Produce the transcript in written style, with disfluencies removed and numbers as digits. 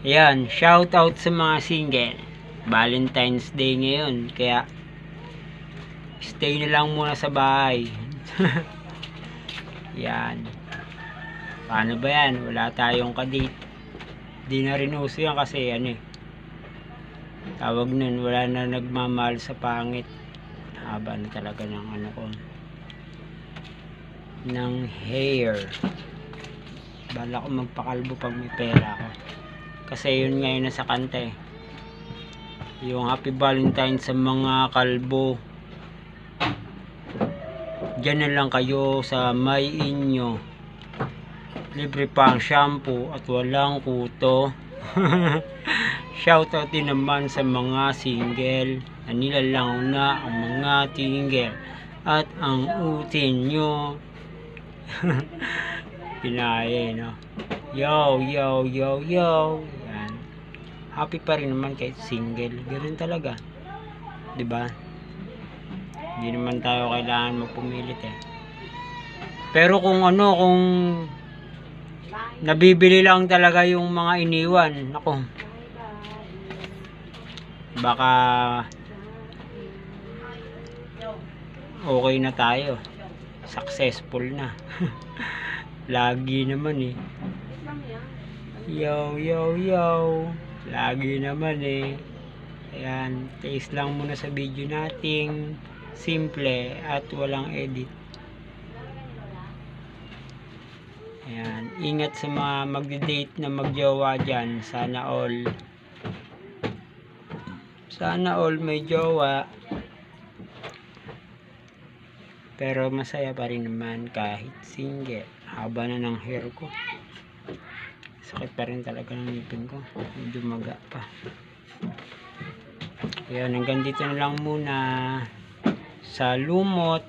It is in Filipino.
Ayan, shout out sa mga single. Valentine's Day ngayon, kaya stay na lang muna sa bahay. Yan. Paano ba yan? Wala tayong kadate. Di na rin uso yan kasi tawag nun, wala na nagmamahal sa pangit. Haba na talaga ng ng hair. Bala ko magpakalbo pag may pera ako. Kasi yun ngayon nasa kanta yung Happy Valentine sa mga kalbo. Diyan na lang kayo sa may inyo. Libre pa ang shampoo at walang kuto. Shoutout din naman sa mga single na nilalang na ang mga tingle at ang utin nyo. Pinaya no. Yo yo yo yo. Yan. Happy pa rin naman kahit single. Ganun talaga. 'Di ba? Hindi naman tayo kailangan magpumilit Pero kung kung nabibili lang talaga yung mga iniwan, nako. Baka okay na tayo. Successful na. Lagi naman Yo yo yo. Lagi naman Ayan, taste lang muna sa video nating simple at walang edit. Ayan, ingat sa mga magde-date na magjowa dyan. Sana all may jowa. Pero masaya pa rin naman kahit single. Haba na ng hair ko. Sakit pa rin talaga ng ngipin ko. Medyo maga pa. Ayan, hanggang dito na lang muna sa lumot.